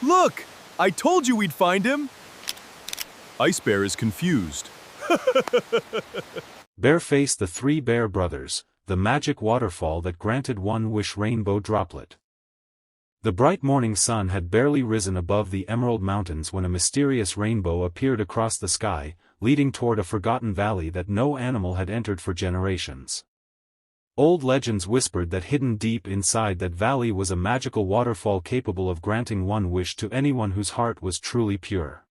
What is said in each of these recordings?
Look! I told you we'd find him! Ice Bear is confused. Bear faced the three bear brothers, the magic waterfall that granted one wish rainbow droplet. The bright morning sun had barely risen above the Emerald Mountains when a mysterious rainbow appeared across the sky, leading toward a forgotten valley that no animal had entered for generations. Old legends whispered that hidden deep inside that valley was a magical waterfall capable of granting one wish to anyone whose heart was truly pure.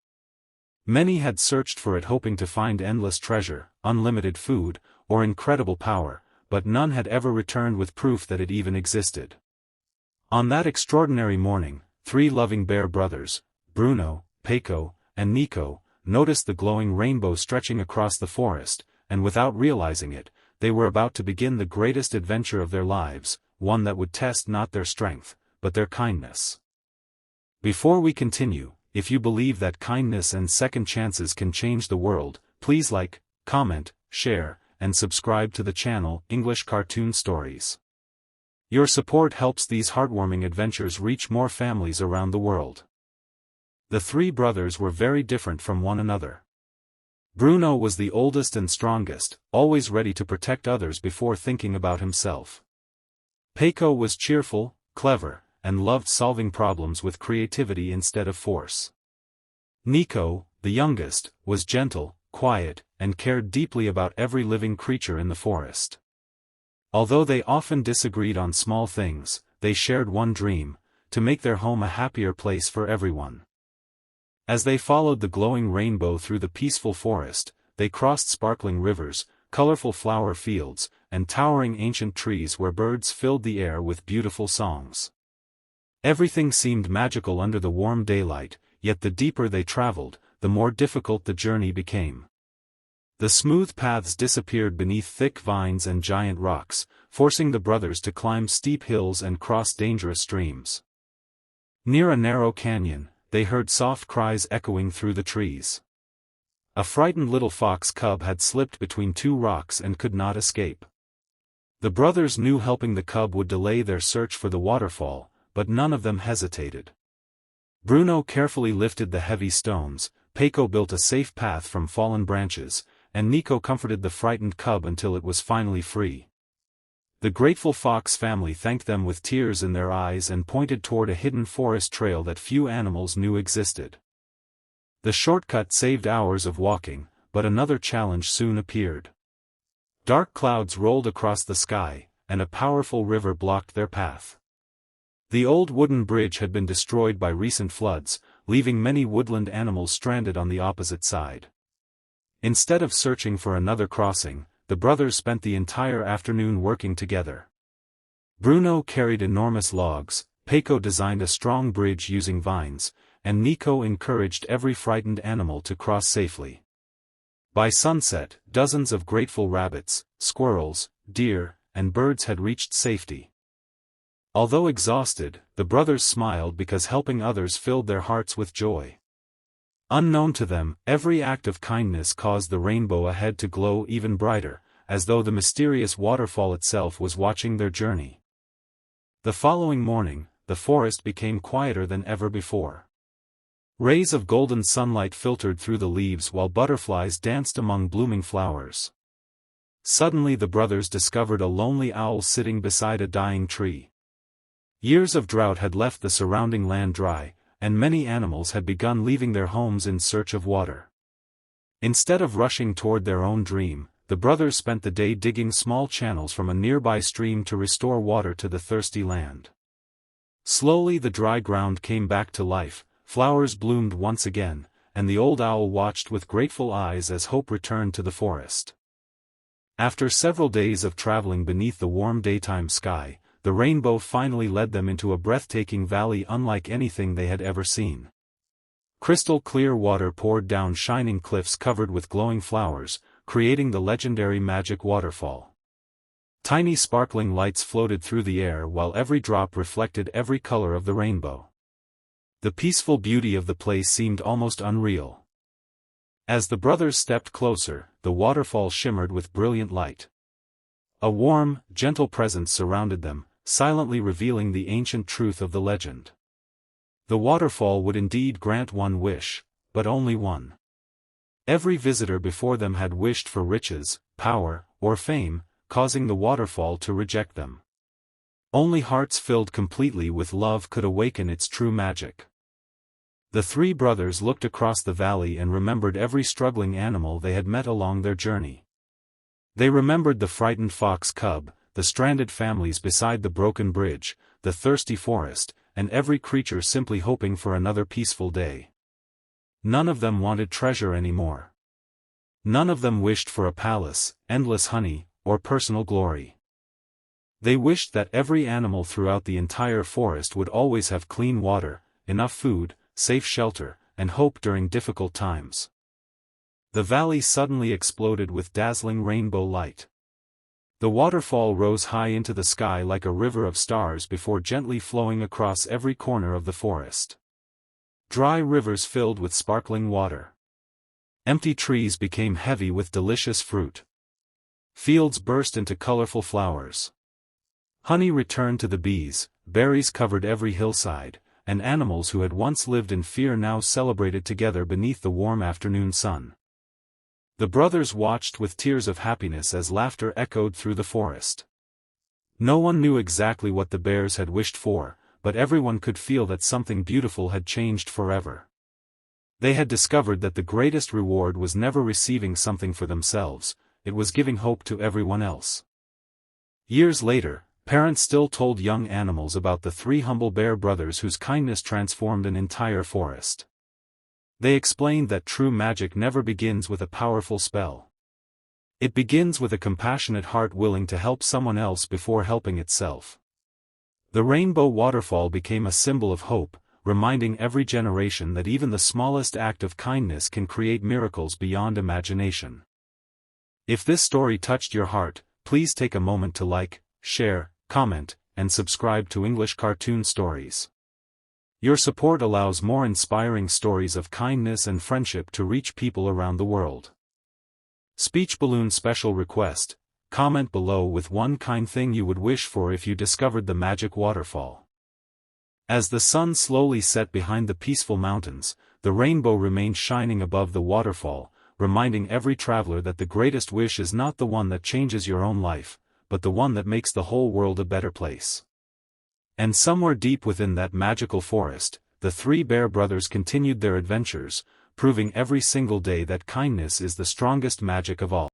Many had searched for it hoping to find endless treasure, unlimited food, or incredible power, but none had ever returned with proof that it even existed. On that extraordinary morning, three loving bear brothers, Bruno, Paco, and Nico, noticed the glowing rainbow stretching across the forest, and without realizing it, they were about to begin the greatest adventure of their lives, one that would test not their strength, but their kindness. Before we continue, if you believe that kindness and second chances can change the world, please like, comment, share, and subscribe to the channel English Cartoon Stories. Your support helps these heartwarming adventures reach more families around the world. The three brothers were very different from one another. Bruno was the oldest and strongest, always ready to protect others before thinking about himself. Paco was cheerful, clever, and loved solving problems with creativity instead of force. Nico, the youngest, was gentle, quiet, and cared deeply about every living creature in the forest. Although they often disagreed on small things, they shared one dream: to make their home a happier place for everyone. As they followed the glowing rainbow through the peaceful forest, they crossed sparkling rivers, colorful flower fields, and towering ancient trees where birds filled the air with beautiful songs. Everything seemed magical under the warm daylight, yet the deeper they traveled, the more difficult the journey became. The smooth paths disappeared beneath thick vines and giant rocks, forcing the brothers to climb steep hills and cross dangerous streams. Near a narrow canyon, they heard soft cries echoing through the trees. A frightened little fox cub had slipped between two rocks and could not escape. The brothers knew helping the cub would delay their search for the waterfall, but none of them hesitated. Bruno carefully lifted the heavy stones, Paco built a safe path from fallen branches, and Nico comforted the frightened cub until it was finally free. The grateful fox family thanked them with tears in their eyes and pointed toward a hidden forest trail that few animals knew existed. The shortcut saved hours of walking, but another challenge soon appeared. Dark clouds rolled across the sky, and a powerful river blocked their path. The old wooden bridge had been destroyed by recent floods, leaving many woodland animals stranded on the opposite side. Instead of searching for another crossing, the brothers spent the entire afternoon working together. Bruno carried enormous logs, Paco designed a strong bridge using vines, and Nico encouraged every frightened animal to cross safely. By sunset, dozens of grateful rabbits, squirrels, deer, and birds had reached safety. Although exhausted, the brothers smiled because helping others filled their hearts with joy. Unknown to them, every act of kindness caused the rainbow ahead to glow even brighter, as though the mysterious waterfall itself was watching their journey. The following morning, the forest became quieter than ever before. Rays of golden sunlight filtered through the leaves while butterflies danced among blooming flowers. Suddenly the brothers discovered a lonely owl sitting beside a dying tree. Years of drought had left the surrounding land dry, and many animals had begun leaving their homes in search of water. Instead of rushing toward their own dream, the brothers spent the day digging small channels from a nearby stream to restore water to the thirsty land. Slowly the dry ground came back to life, flowers bloomed once again, and the old owl watched with grateful eyes as hope returned to the forest. After several days of traveling beneath the warm daytime sky, the rainbow finally led them into a breathtaking valley unlike anything they had ever seen. Crystal clear water poured down shining cliffs covered with glowing flowers, creating the legendary Magic Waterfall. Tiny sparkling lights floated through the air while every drop reflected every color of the rainbow. The peaceful beauty of the place seemed almost unreal. As the brothers stepped closer, the waterfall shimmered with brilliant light. A warm, gentle presence surrounded them, silently revealing the ancient truth of the legend. The waterfall would indeed grant one wish, but only one. Every visitor before them had wished for riches, power, or fame, causing the waterfall to reject them. Only hearts filled completely with love could awaken its true magic. The three brothers looked across the valley and remembered every struggling animal they had met along their journey. They remembered the frightened fox cub, the stranded families beside the broken bridge, the thirsty forest, and every creature simply hoping for another peaceful day. None of them wanted treasure anymore. None of them wished for a palace, endless honey, or personal glory. They wished that every animal throughout the entire forest would always have clean water, enough food, safe shelter, and hope during difficult times. The valley suddenly exploded with dazzling rainbow light. The waterfall rose high into the sky like a river of stars before gently flowing across every corner of the forest. Dry rivers filled with sparkling water. Empty trees became heavy with delicious fruit. Fields burst into colorful flowers. Honey returned to the bees, berries covered every hillside, and animals who had once lived in fear now celebrated together beneath the warm afternoon sun. The brothers watched with tears of happiness as laughter echoed through the forest. No one knew exactly what the bears had wished for, but everyone could feel that something beautiful had changed forever. They had discovered that the greatest reward was never receiving something for themselves, it was giving hope to everyone else. Years later, parents still told young animals about the three humble bear brothers whose kindness transformed an entire forest. They explained that true magic never begins with a powerful spell. It begins with a compassionate heart willing to help someone else before helping itself. The rainbow waterfall became a symbol of hope, reminding every generation that even the smallest act of kindness can create miracles beyond imagination. If this story touched your heart, please take a moment to like, share, comment, and subscribe to English Cartoon Stories. Your support allows more inspiring stories of kindness and friendship to reach people around the world. Speech Balloon Special Request: comment below with one kind thing you would wish for if you discovered the magic waterfall. As the sun slowly set behind the peaceful mountains, the rainbow remained shining above the waterfall, reminding every traveler that the greatest wish is not the one that changes your own life, but the one that makes the whole world a better place. And somewhere deep within that magical forest, the three bear brothers continued their adventures, proving every single day that kindness is the strongest magic of all.